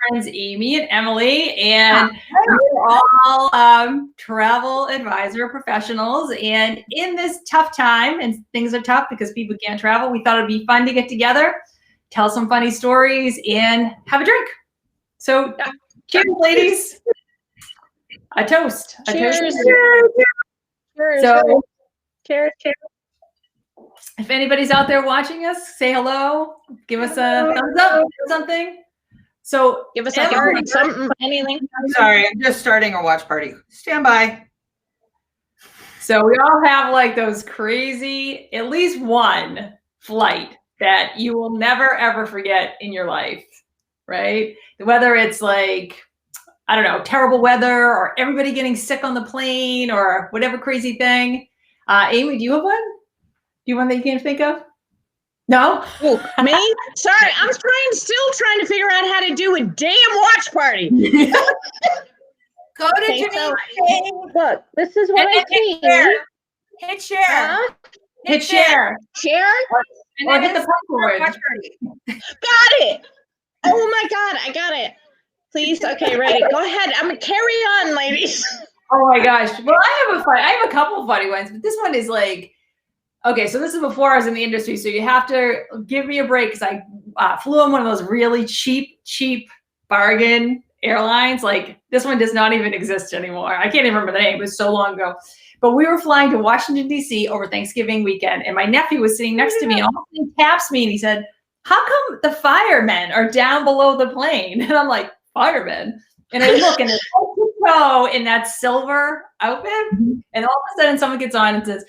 friends Amy and Emily, and we're all travel advisor professionals. And in this tough time, and things are tough because people can't travel, we thought it'd be fun to get together, tell some funny stories, and have a drink. So, cheers, ladies. A toast. Cheers. A toast. Cheers. So, cheers. if anybody's out there watching us, say hello. Give us a thumbs up or something. So give us a heart, something, anything. I'm sorry, I'm just starting a watch party. Stand by. So we all have like those crazy, at least one flight that you will never ever forget in your life, right? Whether it's like, I don't know, terrible weather or everybody getting sick on the plane or whatever crazy thing. Amy, do you have one? Do you have one that you can think of? No? Ooh, me? Sorry, I'm still trying to figure out how to do a damn watch party. Go to Janine. Look, this is what I see. Hit share. Hit share. Share? And Or then hit the popcorn. watch party. Got it. Oh my God, I got it. Please, okay, ready. Go ahead. I'm gonna carry on, ladies. Oh my gosh. Well, I have a couple of funny ones, but this one is like, okay, so this is before I was in the industry, so you have to give me a break because I flew on one of those really cheap bargain airlines. Like this one does not even exist anymore. I can't even remember the name. It was so long ago. But we were flying to Washington, D.C. over Thanksgiving weekend, and my nephew was sitting next to me, and all of a sudden he taps me, and he said, how come the firemen are down below the plane? And I'm like, firemen? And I look, and there's in that silver outfit, and all of a sudden someone gets on and says,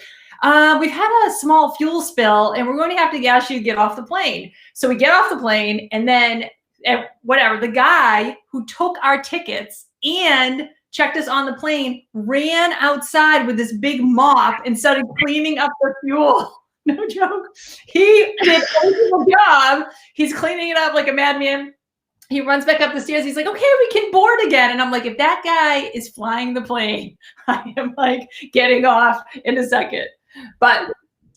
we've had a small fuel spill and we're going to have to ask you to get off the plane. So we get off the plane, and then the guy who took our tickets and checked us on the plane ran outside with this big mop and started cleaning up the fuel. No joke. He did a wonderful job. He's cleaning it up like a madman. He runs back up the stairs. He's like, okay, we can board again. And I'm like, if that guy is flying the plane, I am like getting off in a second. But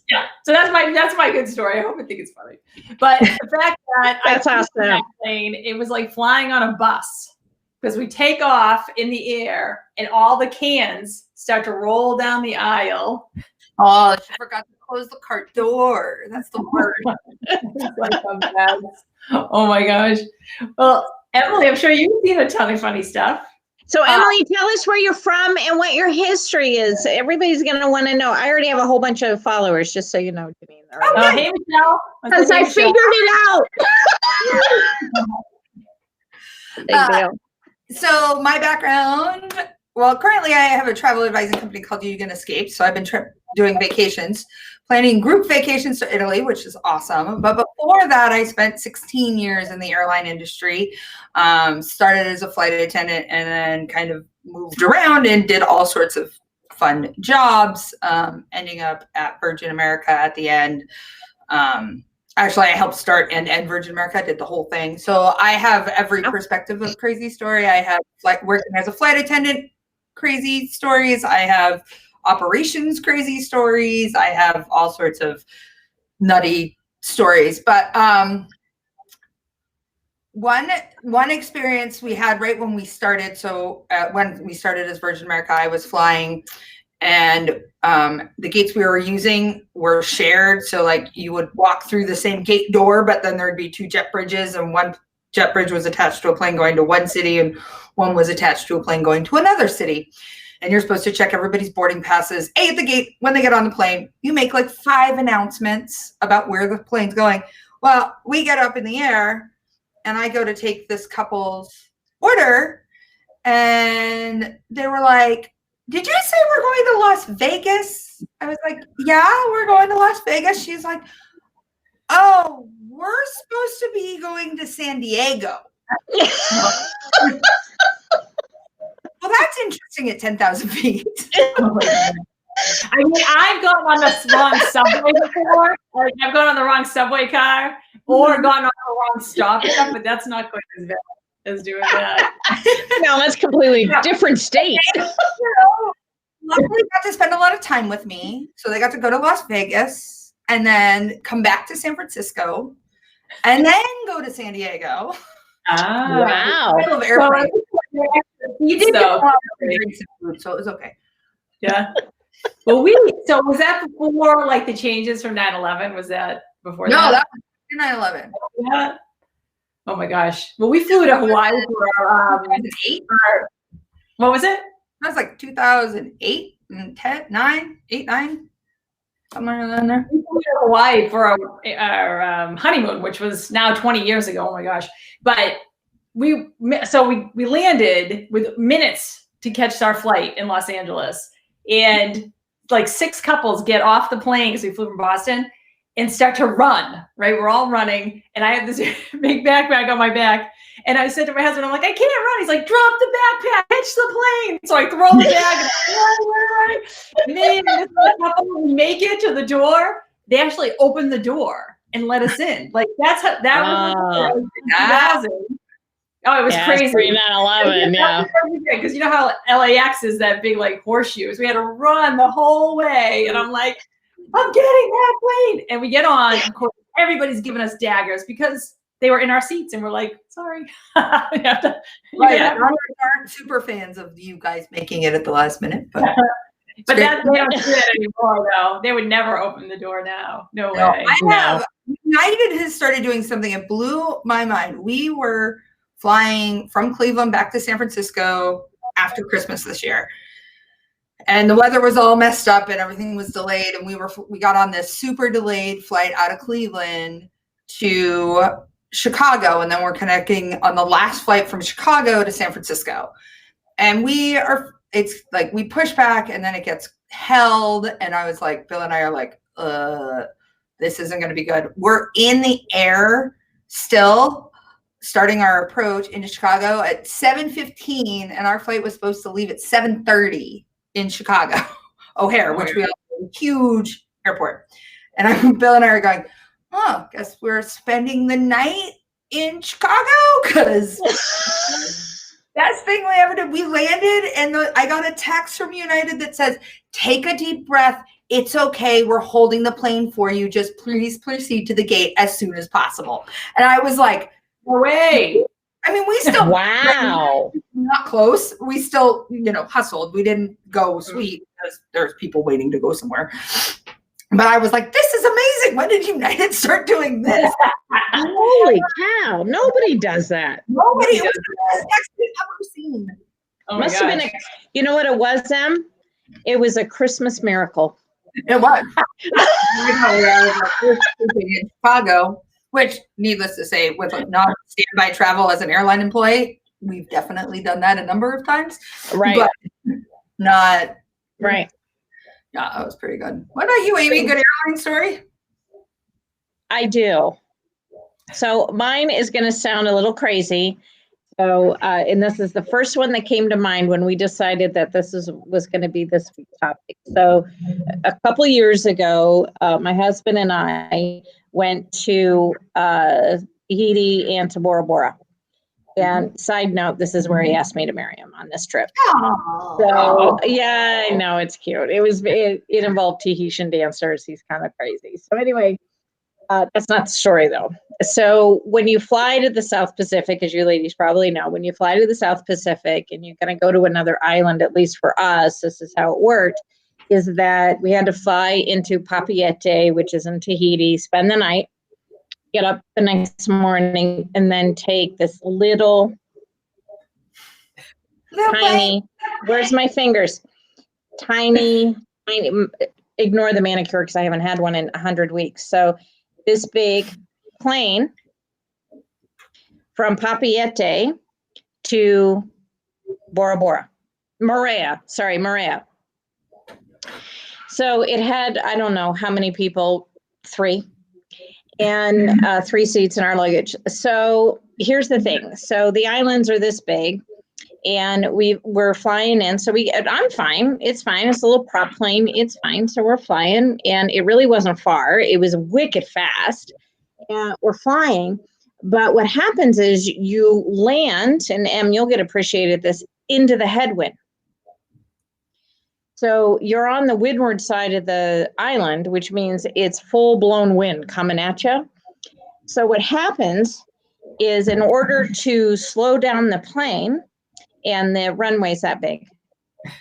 yeah, so that's my good story. I hope I think it's funny. But the fact that that's awesome. That plane, it was like flying on a bus because we take off in the air and all the cans start to roll down the aisle. Oh, she forgot to close the cart door. That's the word. Oh my gosh. Well, Emily, I'm sure you've seen a ton of funny stuff. So Emily, tell us where you're from and what your history is. Everybody's going to want to know. I already have a whole bunch of followers, just so you know, Janine. Hey, Michelle. Because I figured it out. So my background, well, currently I have a travel advising company called Yugen Escapes. So I've been doing vacations, planning group vacations to Italy, which is awesome. But before that, I spent 16 years in the airline industry. Started as a flight attendant and then kind of moved around and did all sorts of fun jobs, ending up at Virgin America at the end. Actually, I helped start and end Virgin America, did the whole thing. So I have every perspective of crazy story. I have working as a flight attendant, crazy stories. I have operations crazy stories. I have all sorts of nutty stories. But one experience we had right when we started. So when we started as Virgin America, I was flying, and the gates we were using were shared. So like you would walk through the same gate door, but then there'd be two jet bridges, and one jet bridge was attached to a plane going to one city and one was attached to a plane going to another city. And you're supposed to check everybody's boarding passes at the gate when they get on the plane. You make like 5 announcements about where the plane's going. Well, we get up in the air and I go to take this couple's order, and they were like, did you say we're going to Las Vegas? I was like, yeah, we're going to Las Vegas. She's like, oh, we're supposed to be going to San Diego. Well, that's interesting at 10,000 feet. I mean, I've gone on the wrong subway before. Like, I've gone on the wrong subway car or gone on the wrong stop, but that's not quite as bad as doing that. No, that's completely different state. Luckily, they got to spend a lot of time with me. So they got to go to Las Vegas and then come back to San Francisco and then go to San Diego. Wow. I love airplanes. You did get a so, lot of drinks and food, so it was okay. yeah. Well, so was that before like the changes from 9/11? Was that before No, that? that was 9/11. Yeah. Oh my gosh. Well, we flew to Hawaii for our, 2008. what was it? That was like 2008 and 10, 9, 8, 9, somewhere around there. We flew to Hawaii for our honeymoon, which was now 20 years ago. Oh my gosh. But we landed with minutes to catch our flight in Los Angeles. And like 6 couples get off the plane because we flew from Boston and start to run, right? We're all running. And I have this big backpack on my back. And I said to my husband, I'm like, I can't run. He's like, drop the backpack, catch the plane. So I throw the bag and then we make it to the door. They actually opened the door and let us in. Like that was 2000. Oh, it was crazy. Pre-9/11, yeah. Because you know how LAX is that big like horseshoe. So we had to run the whole way. And I'm like, I'm getting that plane. And we get on. Of course, everybody's giving us daggers because they were in our seats. And we're like, sorry. You have to, Right. Aren't super fans of you guys making it at the last minute. But but they don't do that anymore, though. They would never open the door now. No way. United has started doing something that blew my mind. We were flying from Cleveland back to San Francisco after Christmas this year. And the weather was all messed up and everything was delayed. And we got on this super delayed flight out of Cleveland to Chicago. And then we're connecting on the last flight from Chicago to San Francisco. And it's like we push back and then it gets held. And I was like, Bill and I are like, this isn't going to be good. We're in the air still, starting our approach into Chicago at 7:15, and our flight was supposed to leave at 7:30 in Chicago O'Hare, which we have a huge airport. And Bill and I are going, guess we're spending the night in Chicago because best thing we ever did. We landed, and I got a text from United that says, "Take a deep breath. It's okay. We're holding the plane for you. Just please proceed to the gate as soon as possible." And I was like, no way. I mean, we still not close. We still, hustled. We didn't go sweet because there's people waiting to go somewhere. But I was like, this is amazing. When did United start doing this? Holy cow. Nobody does that. Nobody. It was the best text we've ever seen. Oh Must have been you know what it was, Em? It was a Christmas miracle. It was. In Chicago, which, needless to say, with not standby travel as an airline employee, we've definitely done that a number of times. Right. But not. Right. Yeah, that was pretty good. What about you, Amy? Good airline story? I do. So mine is going to sound a little crazy. So, and this is the first one that came to mind when we decided that this was going to be this week's topic. So a couple years ago, my husband and I went to Tahiti and to Bora Bora. And side note, this is where he asked me to marry him on this trip. Aww. So yeah, I know, it's cute. It involved Tahitian dancers. He's kind of crazy. So anyway, that's not the story though. So when you fly to the South Pacific, as you ladies probably know, when you fly to the South Pacific and you're going to go to another island, at least for us, this is how it worked, is that we had to fly into Papeete, which is in Tahiti, spend the night, get up the next morning, and then take this little tiny, where's my fingers? Tiny, ignore the manicure because I haven't had one in 100 weeks. So this big plane from Papeete to Bora Bora. Moorea. So it had, I don't know how many people, 3. And 3 seats in our luggage. So here's the thing. So the islands are this big, and we're flying in. So I'm fine. It's fine. It's a little prop plane. It's fine. So we're flying, and it really wasn't far. It was wicked fast. And we're flying. But what happens is you land, and Em, you'll get appreciated this, into the headwind. So you're on the windward side of the island, which means it's full-blown wind coming at you. So what happens is in order to slow down the plane, and the runway's that big,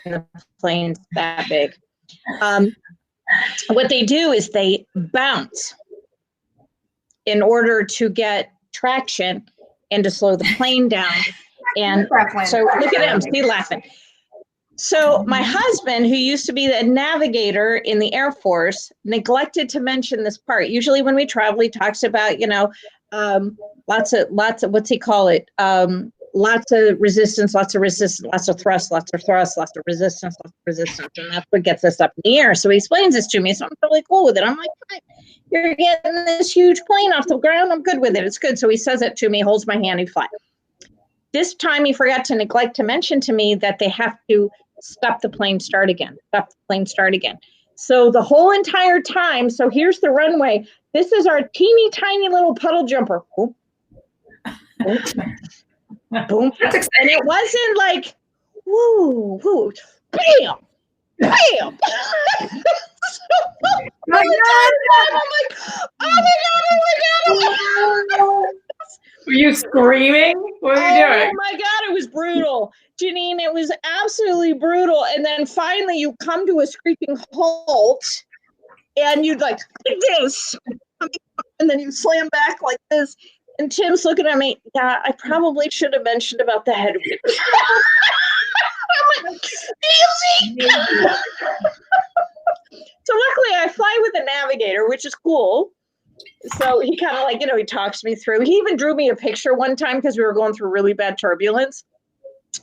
and the plane's that big. What they do is they bounce in order to get traction and to slow the plane down. And so look at him, he's laughing. So my husband, who used to be the navigator in the Air Force, neglected to mention this part. Usually when we travel, he talks about, lots of, what's he call it? Lots of resistance, lots of thrust, lots of resistance, and that's what gets us up in the air. So he explains this to me, so I'm totally cool with it. I'm like, fine, you're getting this huge plane off the ground, I'm good with it, it's good. So he says it to me, holds my hand, he flies. This time he forgot to neglect to mention to me that they have to stop the plane, start again. So the whole entire time, so here's the runway, this is our teeny tiny little puddle jumper. Boom. Boom. Boom. And it wasn't like, woo, woo, bam, bam. I'm like, oh my God. Were you screaming? What were you doing? Oh my God, it was brutal. Janine, it was absolutely brutal. And then finally you come to a screeching halt and you'd like this. And then you slam back like this. And Tim's looking at me, yeah, I probably should have mentioned about the headwind. I'm like, easy. So luckily I fly with a navigator, which is cool. So he kind of like, he talks me through. He even drew me a picture one time because we were going through really bad turbulence.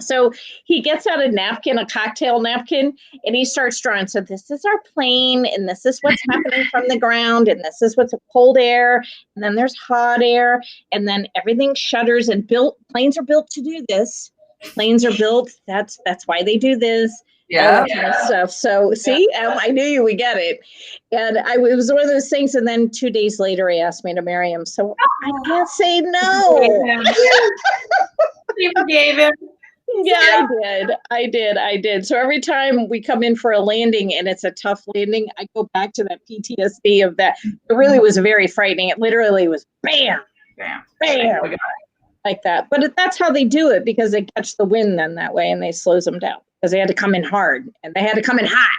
So he gets out a napkin, a cocktail napkin, and he starts drawing. So this is our plane, and this is what's happening from the ground, and this is what's cold air, and then there's hot air, and then everything shudders and planes are built to do this. Planes are built. That's why they do this. Yeah. Kind of stuff. So see, I knew you would get it. And it was one of those things. And then 2 days later, he asked me to marry him. So I can't say no. You forgave him. Yeah, I did. So every time we come in for a landing and it's a tough landing, I go back to that PTSD of that. It really was very frightening. It literally was bam, Bam. bam, like that. But that's how they do it, because they catch the wind then that way and they slows them down, because they had to come in hard and they had to come in hot.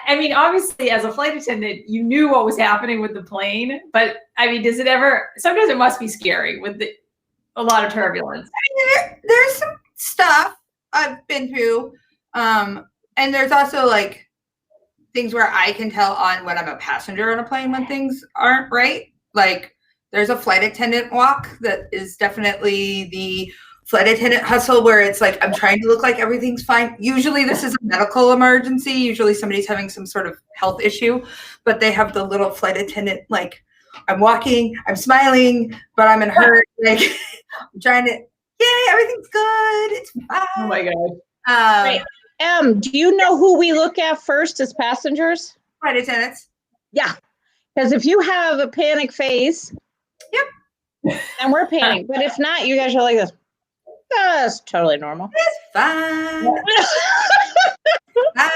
I mean, obviously, as a flight attendant, you knew what was happening with the plane. But I mean, does it ever? Sometimes it must be scary with a lot of turbulence. I mean, there's some stuff I've been through, and there's also like things where I can tell on when I'm a passenger on a plane when things aren't right. Like there's a flight attendant walk that is definitely the flight attendant hustle, where it's like I'm trying to look like everything's fine. Usually this is a medical emergency. Usually somebody's having some sort of health issue, but they have the little flight attendant, like I'm walking, I'm smiling, but I'm in hurt. Like I'm trying to, yay, everything's good. It's fine. Oh my God. Right. Do you know who we look at first as passengers? Flight attendants. Yeah. Because if you have a panic face, yep, and we're panicked. But if not, you guys are like this. That's totally normal. It's fine. Fine.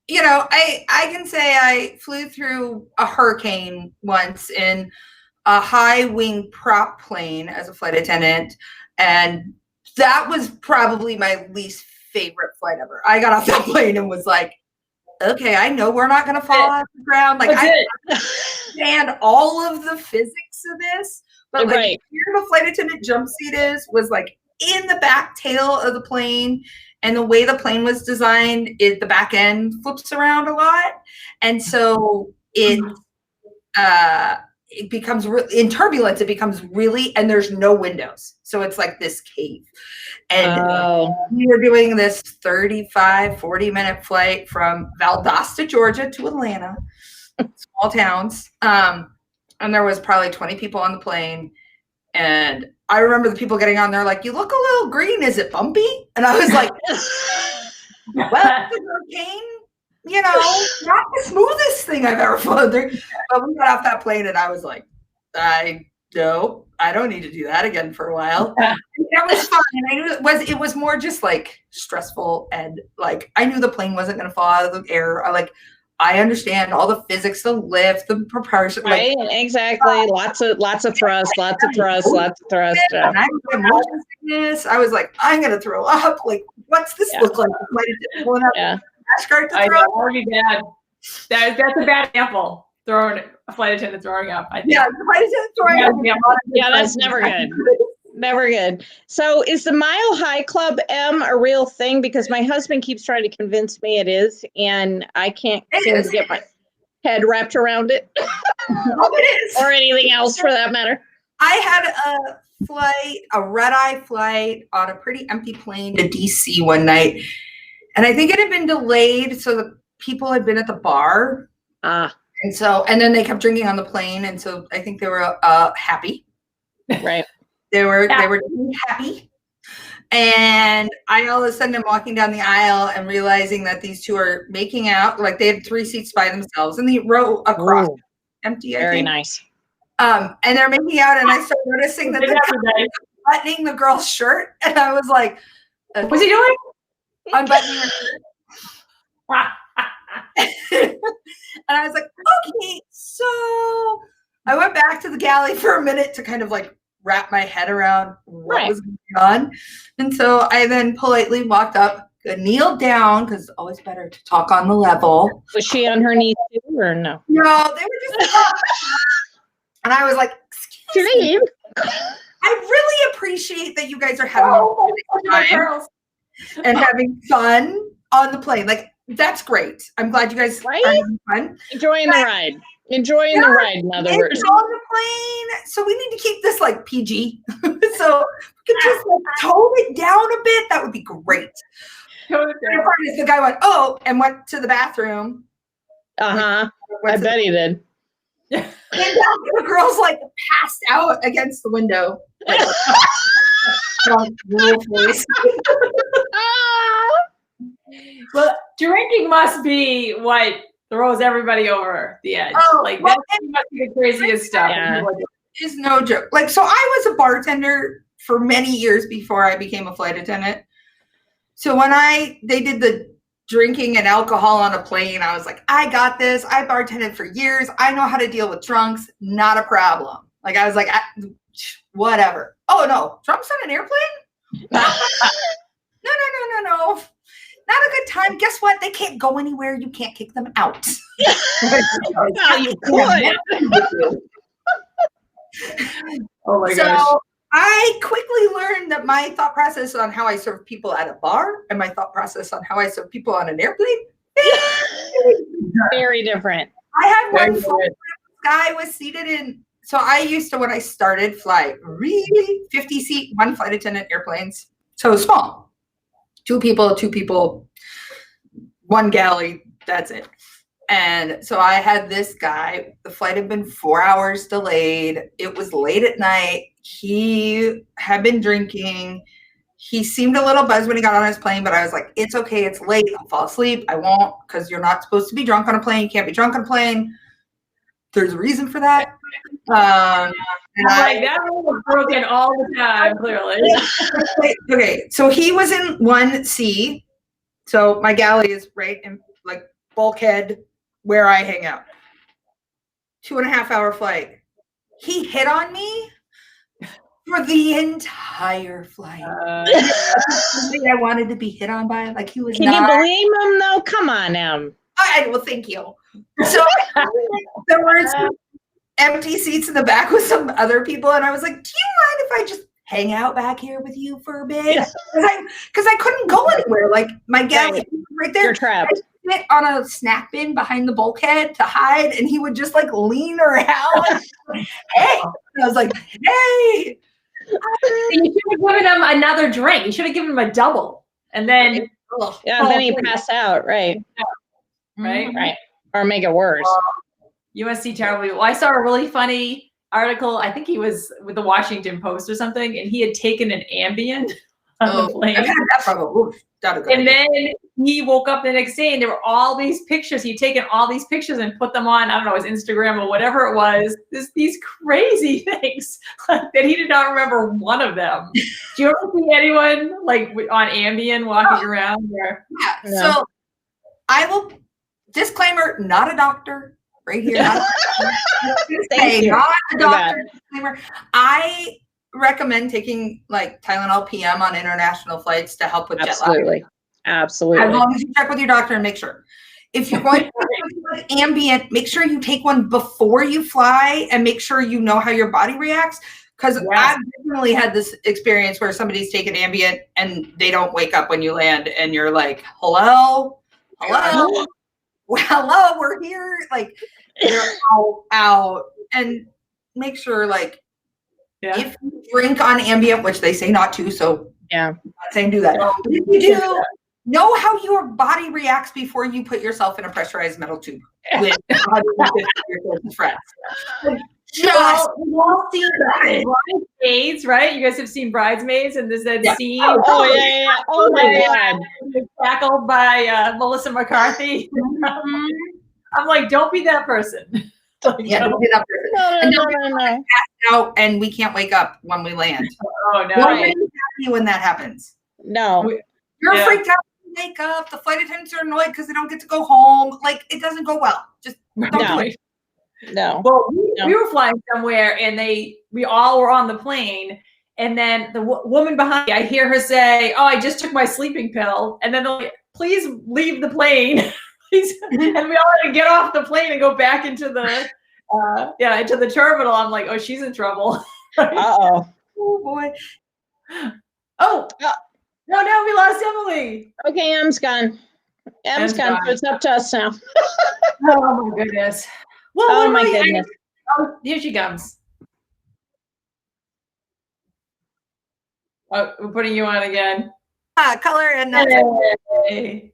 I can say I flew through a hurricane once in a high wing prop plane as a flight attendant, and that was probably my least favorite flight ever. I got off that plane and was like, okay, I know we're not going to fall off the ground. Like I understand all of the physics of this. But like right. Here the flight attendant jump seat was like in the back tail of the plane, and the way the plane was designed, the back end flips around a lot, and so it becomes in turbulence. It becomes really, and there's no windows, so it's like this cave. And we were doing this 40-minute flight from Valdosta, Georgia, to Atlanta, small towns. And there was probably 20 people on the plane. And I remember the people getting on there like, you look a little green. Is it bumpy? And I was like, well, it's a hurricane, not the smoothest thing I've ever flown through. But we got off that plane and I was like, I don't need to do that again for a while. That was fun. And I knew it was more just like stressful. And like, I knew the plane wasn't going to fall out of the air. I understand all the physics, the lift, the proportion. Right, exactly. Lots of thrust, lots of thrust. Yeah. And I had motion sickness. I was like, I'm gonna throw up. Like, what's this look like? Pulling out Yeah. the card to I throw know, up. that would be bad. That's a bad example. Throwing a flight attendant throwing up. I think. Yeah, the flight attendant throwing up. Yeah, that's never good. Never good. So is the Mile High Club, a real thing? Because my husband keeps trying to convince me it is, and I can't seem to get my head wrapped around it. It is. Or anything else for that matter. I had a red-eye flight on a pretty empty plane to DC one night. And I think it had been delayed, so the people had been at the bar. And then they kept drinking on the plane, and so I think they were happy. Right. They were happy. And I all of a sudden am walking down the aisle and realizing that these two are making out. Like they had 3 seats by themselves, and the row across empty. Very nice. And they're making out, and I started noticing that the guy was buttoning the girl's shirt, and I was like, "What's he doing?" Unbuttoning her shirt. And I was like, okay, so I went back to the galley for a minute to kind of like wrap my head around what was going on. And so I then politely walked up, kneeled down, because it's always better to talk on the level. Was she on her knees too, or no? No, they were just and I was like, excuse me. I really appreciate that you guys are having time and having fun on the plane. Like, that's great. I'm glad you guys are having fun. Enjoying the ride. Enjoying the ride, in other words. On the plane. So we need to keep this like PG. So we could just like tone it down a bit. That would be great. The guy went, and went to the bathroom. I bet he did. And the girl's like passed out against the window. Well, drinking must be what throws everybody over the edge. That must be the craziest stuff. Yeah. It's no joke. Like, so I was a bartender for many years before I became a flight attendant. So when they did the drinking and alcohol on a plane, I was like, I got this. I bartended for years. I know how to deal with drunks. Not a problem. Like, I was like, whatever. Oh, no. Drunks on an airplane? No. Not a good time. Guess what? They can't go anywhere. You can't kick them out. Well, you could. Oh my gosh. I quickly learned that my thought process on how I serve people at a bar and my thought process on how I serve people on an airplane, very different. I had one guy was seated in. So I used to, when I started, fly really 50-seat, one flight attendant airplanes. So small. 2 people, 1 galley, that's it. And so I had this guy, the flight had been 4 hours delayed. It was late at night. He had been drinking. He seemed a little buzzed when he got on his plane, but I was like, it's okay, it's late. I'll fall asleep. I won't, because you're not supposed to be drunk on a plane. You can't be drunk on a plane. There's a reason for that. And that was broken all the time, clearly. Okay, so he was in 1C. So my galley is right in like bulkhead where I hang out. 2.5-hour flight. He hit on me for the entire flight. I wanted to be hit on by. Like, he was. Can you blame him though? Come on, well, thank you. So there were some empty seats in the back with some other people, and I was like, do you mind if I just hang out back here with you for a bit? Because I couldn't go anywhere. Like, my galley right there. You're trapped. I sit on a snack bin behind the bulkhead to hide, and he would just like lean around. Hey, and I was like, hey. You should have given him another drink. You should have given him a double, and then then he passed out. Right. Right. Or make it worse. You must see terrible people. I saw a really funny article. I think he was with the Washington Post or something, and he had taken an Ambien on the plane. I've had that from and then he woke up the next day, and there were all these pictures. He'd taken all these pictures and put them on, I don't know, his Instagram or whatever it was. These crazy things that he did not remember one of them. Do you ever see anyone like on Ambien walking around there? Yeah. No. So I will disclaimer, not a doctor, right here. Not Thank you. not a doctor. Disclaimer. I recommend taking like Tylenol PM on international flights to help with jet lag. Absolutely. As long as you check with your doctor and make sure. If you're going to take ambient, make sure you take one before you fly and make sure you know how your body reacts. Because I've definitely had this experience where somebody's taken ambient and they don't wake up when you land and you're like, hello, well, hello, we're here. Like they're out. And make sure like if you drink on ambient, which they say not to, so I'm not saying do that. But if you do, know how your body reacts before you put yourself in a pressurized metal tube with 150 of your closest friends. Just see Bridesmaids, right? You guys have seen Bridesmaids, and there's that scene. Oh my God! Tackled by Melissa McCarthy. I'm like, don't be that person. Don't be that person. No. Out, and we can't wake up when we land. Oh no! Nobody's happy when that happens. No, you're freaked out. Wake up. The flight attendants are annoyed because they don't get to go home. Like it doesn't go well. Just don't do it. No. Well, we were flying somewhere, and we all were on the plane, and then the woman behind me, I hear her say, "Oh, I just took my sleeping pill," and then they're like, "Please leave the plane." Please. And we all had to get off the plane and go back into the into the terminal. I'm like, "Oh, she's in trouble." Oh boy. Oh. No, we lost Emily. Okay, Em's gone. Em's gone. So it's up to us now. Oh my goodness. Well, oh my goodness. Oh, here she comes. Oh, we're putting you on again. Color and Hey.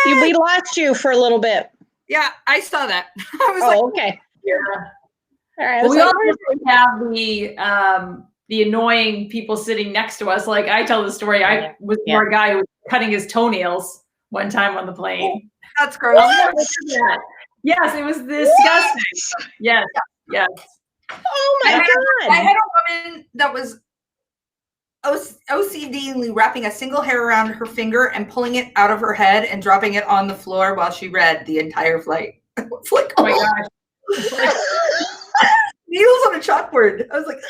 We lost you for a little bit. Yeah, I saw that. I was okay. Yeah. All right. Well, we also have the annoying people sitting next to us. Like I tell the story, I was for a guy who was cutting his toenails one time on the plane. That's gross. Yes, it was disgusting. Yes. Oh my God. I had a woman that was OCDly wrapping a single hair around her finger and pulling it out of her head and dropping it on the floor while she read the entire flight. It's like, oh my gosh. Needles on a chalkboard. I was like,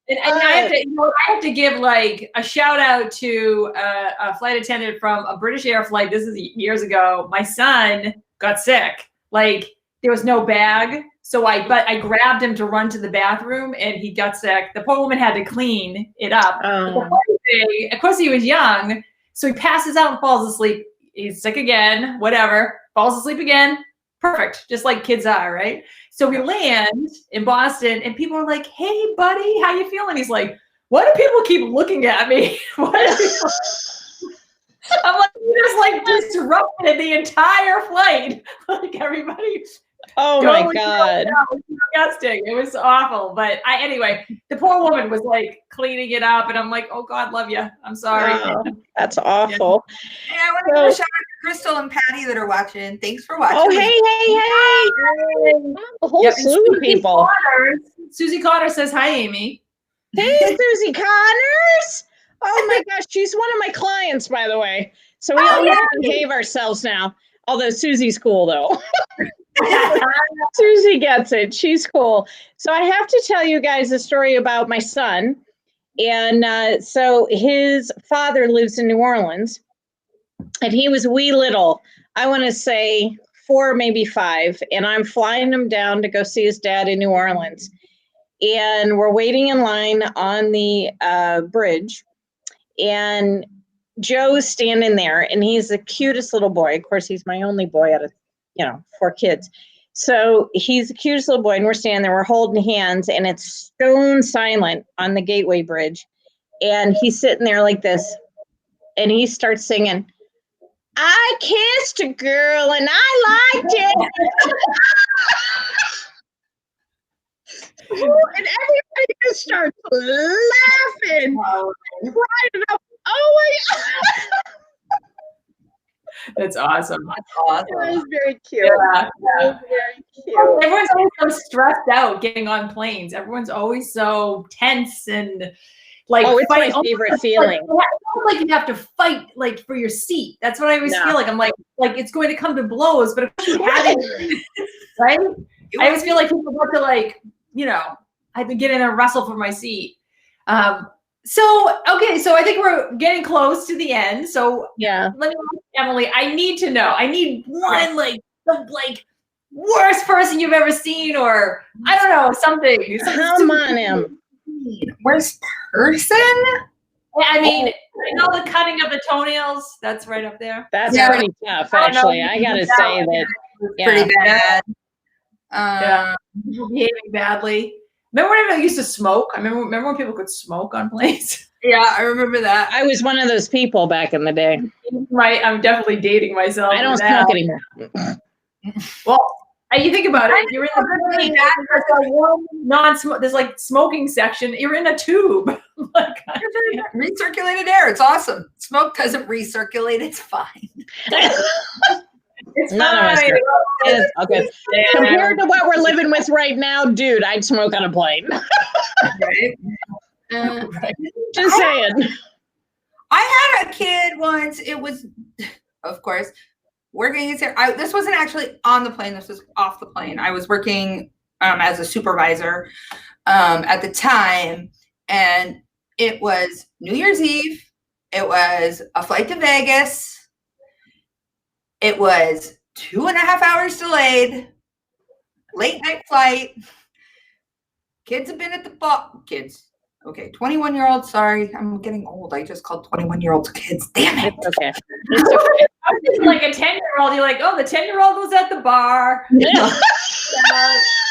And I have to give like a shout out to a flight attendant from a British Air flight. This is years ago. My son got sick. Like there was no bag. So I grabbed him to run to the bathroom and he got sick. The poor woman had to clean it up. But the funny thing, of course he was young. So he passes out and falls asleep. He's sick again, whatever, falls asleep again. Perfect. Just like kids are, right? So we land in Boston and people are like, "Hey buddy, how you feeling?" He's like, "Why do people keep looking at me?" I'm like, you just like disrupted the entire flight. Like everybody. Oh my God. It was disgusting. It was awful. But anyway, the poor woman was like cleaning it up and I'm like, "Oh God, love you. I'm sorry." Oh, that's awful. Yeah, I want to give a shout out to Crystal and Patty that are watching. Thanks for watching. Oh, hey. A whole slew of people. Susie Connor says, "Hi, Amy." Hey, Susie Connors. Oh my gosh, she's one of my clients, by the way. So we all have to behave ourselves now. Although Susie's cool though. Susie gets it. She's cool. So I have to tell you guys a story about my son. And so his father lives in New Orleans. And he was wee little, I want to say 4, maybe 5. And I'm flying him down to go see his dad in New Orleans. And we're waiting in line on the bridge. And Joe's standing there and he's the cutest little boy. Of course, he's my only boy out of, 4 kids. So he's the cutest little boy and we're standing there, we're holding hands and it's stone silent on the Gateway Bridge. And he's sitting there like this and he starts singing, "I kissed a girl and I liked it." And everybody just starts laughing, crying up. Oh my God. That's awesome. That's awesome. That was very cute. Yeah. That was very cute. Everyone's always so stressed out getting on planes. Everyone's always so tense and like Oh, it's my fight. favorite feeling. Like you have to fight like for your seat. That's what I always feel like. I'm like it's going to come to blows, but if you had it, right? I always feel like people have to like, you know, I have to get in and wrestle for my seat. So I think we're getting close to the end. So let me ask Emily, I need to know. I need one like the worst person you've ever seen, or I don't know, something. Come on, Em. Worst person? I mean, I know the cutting of the tonenails. That's right up there. That's pretty tough, actually. I gotta say that. Pretty bad. People behaving badly. Remember when people used to smoke? I remember when people could smoke on planes. Yeah, I remember that. I was one of those people back in the day. Right, I'm definitely dating myself. I don't smoke anymore. Well, you think about it. You're in the plane. There's like smoking section. You're in a tube. Recirculated air. It's awesome. Smoke doesn't recirculate. It's fine. It's None of us fine. do. Okay. Compared to what we're living with right now, dude, I'd smoke on a plane. Right? Just saying. I had a kid once. It was, of course, working in this wasn't actually on the plane. This was off the plane. I was working as a supervisor at the time, and it was New Year's Eve. It was a flight to Vegas. It was 2.5 hours delayed. Late night flight. Kids have been at the kids. Okay, 21-year-olds. Sorry, I'm getting old. I just called 21-year-olds kids. Damn it. It's okay. Like a 10-year-old. You're like, oh, the 10-year-old was at the bar. Yeah.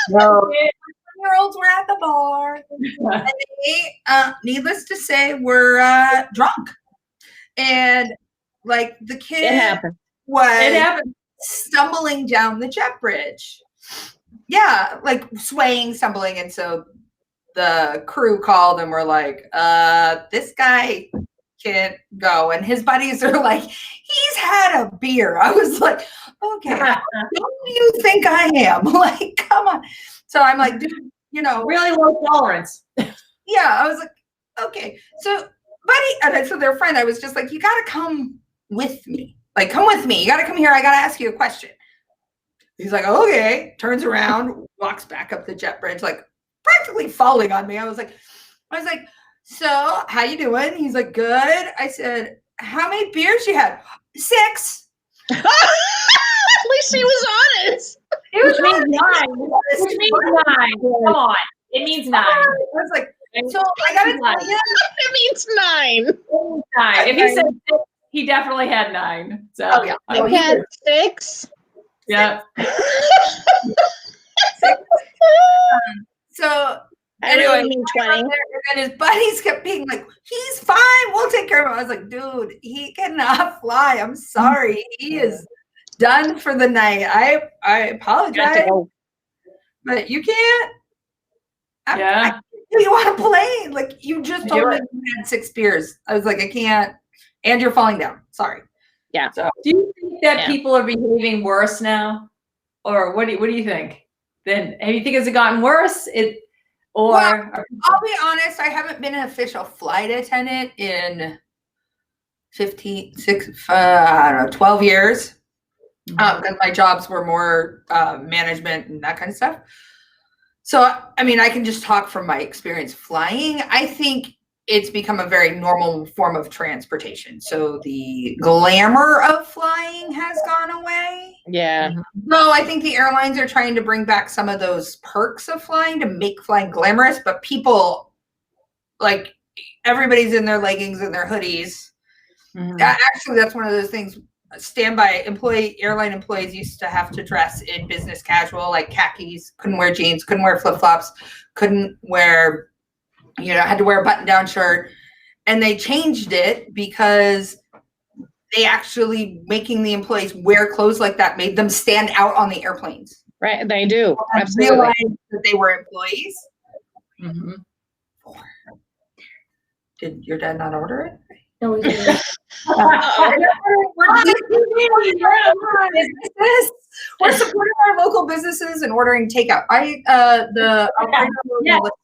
No. 10-year-olds were at the bar. And they, needless to say, were drunk. And like the kid was stumbling down the jet bridge. Yeah, like swaying, stumbling. And so the crew called and were like, this guy can't go. And his buddies are like, he's had a beer. I was like, okay, who do you think I am? Like, come on. So I'm like, dude, you know. Really low tolerance. Yeah, I was like, okay. So, buddy, and so their friend, I was just like, you got to come with me. Like, come with me. You got to come here. I got to ask you a question. He's like, okay. Turns around, walks back up the jet bridge, like practically falling on me. I was like, so how you doing? He's like, good. I said, how many beers you had? 6. At least he was honest. Which means 9. Which means 9. Come on. It means 9. I was like, so I gotta tell you. It means 9. It means 9. If he said 6, he definitely had 9. So oh, yeah. I had 6. Yeah. So anyway, 20. And his buddies kept being like, he's fine, we'll take care of him. I was like, dude, he cannot fly. I'm sorry. He is done for the night. I apologize. But you can't. You want to play? Like, you just told me you had 6 beers. I was like, I can't. And you're falling down. Sorry. Yeah. So, do you think that people are behaving worse now? Or what do you think? Then you think has it gotten worse? I'll be honest, I haven't been an official flight attendant in 12 years. Because my jobs were more management and that kind of stuff. So, I mean, I can just talk from my experience flying. I think it's become a very normal form of transportation. So the glamour of flying has gone away. Yeah. So I think the airlines are trying to bring back some of those perks of flying to make flying glamorous. But people, like, everybody's in their leggings and their hoodies. Actually, that's one of those things. Standby airline employees used to have to dress in business casual, like khakis, couldn't wear jeans, couldn't wear flip-flops, couldn't wear, had to wear a button-down shirt. And they changed it because they actually making the employees wear clothes like that made them stand out on the airplanes. Right, they do. And absolutely. realized that they were employees. Mm-hmm. Did your dad not order it? No, we didn't. We're supporting our local businesses and ordering takeout.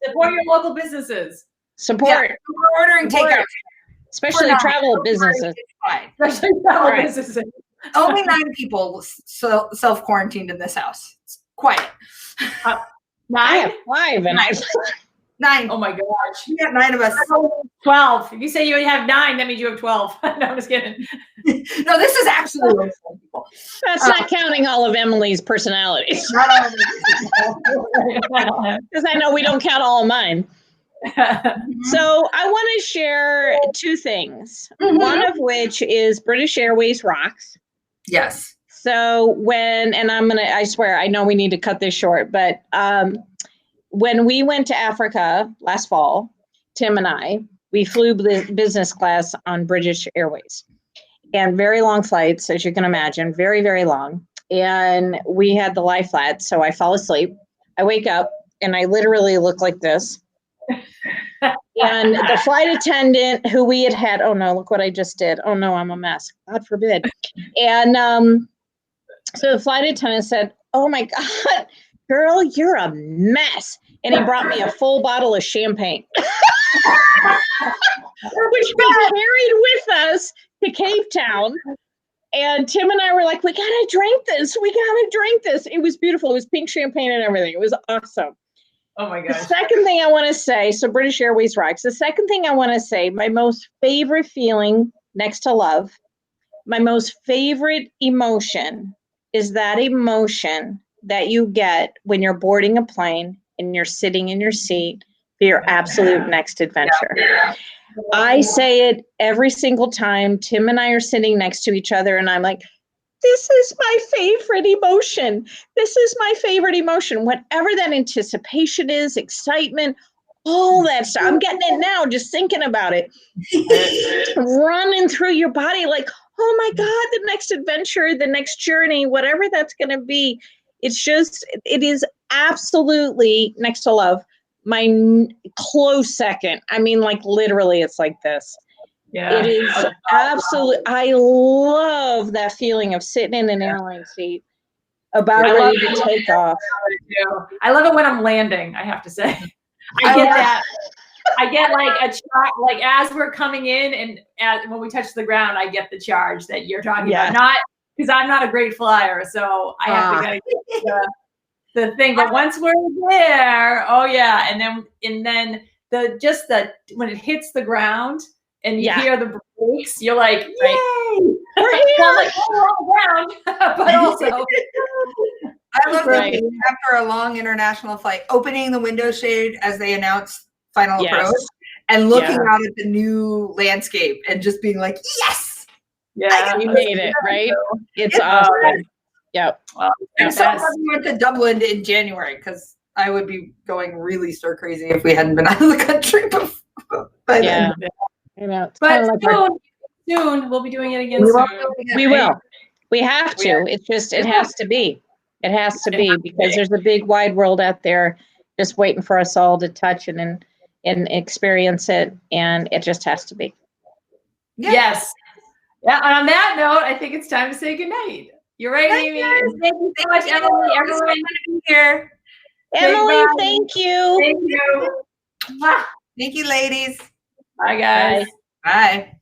Support your local businesses. Support. We're ordering Support. takeout. Especially travel businesses. It's fine. Especially travel Right. businesses. Only 9 people self-quarantined in this house. It's quiet. I 9? have 5 and I 9. Oh my gosh. We got 9 of us. 12. If you say you have 9, that means you have 12. No, I'm just kidding. No, this is actually those 10 people. that's not counting all of Emily's personalities. Not all of Because I know we don't count all of mine. So I want to share 2 things. One of which is British Airways rocks. Yes. So I swear, I know we need to cut this short, but when we went to Africa last fall, Tim and I, we flew business class on British Airways, and very long flights, as you can imagine, very, very long. And we had the lie flat, so I fall asleep. I wake up and I literally look like this. And the flight attendant who we had, oh no, look what I just did. Oh no, I'm a mess. God forbid. And so the flight attendant said, "Oh my God, girl, you're a mess." And he brought me a full bottle of champagne, which we carried with us to Cape Town. And Tim and I were like, we gotta drink this. We gotta drink this. It was beautiful. It was pink champagne and everything. It was awesome. Oh my The gosh. second thing I want to say, so British Airways rocks. The second thing I want to say, my most favorite feeling next to love, my most favorite emotion is that emotion that you get when you're boarding a plane and you're sitting in your seat for your absolute next adventure. I say it every single time Tim and I are sitting next to each other, and I'm like, this is my favorite emotion. This is my favorite emotion. Whatever that anticipation is, excitement, all that stuff. I'm getting it now, just thinking about it. Running through your body like, oh my God, the next adventure, the next journey, whatever that's going to be. It is absolutely next to love. My close second. I mean, like literally, it's like this. Yeah. It is absolutely, I love that feeling of sitting in an airline seat about ready to take off. I love it when I'm landing, I have to say. I get that. I get like a charge, like as we're coming in and when we touch the ground, I get the charge that you're talking about. Not because I'm not a great flyer, so I have to kind of get the thing. But once we're there, oh yeah, and then when it hits the ground and you hear the brakes, you're like, yay! We're here. Well, like, we're on the ground, but also. I love that after a long international flight, opening the window shade as they announce final approach and looking out at the new landscape and just being like, yes! Yeah, you made it, right? It's awesome. Yep. Well, I'm so glad we went to Dublin in January because I would be going really stir crazy if we hadn't been out of the country before. Yeah. You know, but soon we'll be doing it again soon. We will. We have to. It's just, it has to be. It has to be because there's a big wide world out there just waiting for us all to touch and experience it. And it just has to be. Yeah. Yes. Yeah. And on that note, I think it's time to say goodnight. You're right, Amy. Thank you so much, Emily. Everyone here. Emily, thank you. Thank you. Thank you, ladies. Bye, guys. Bye.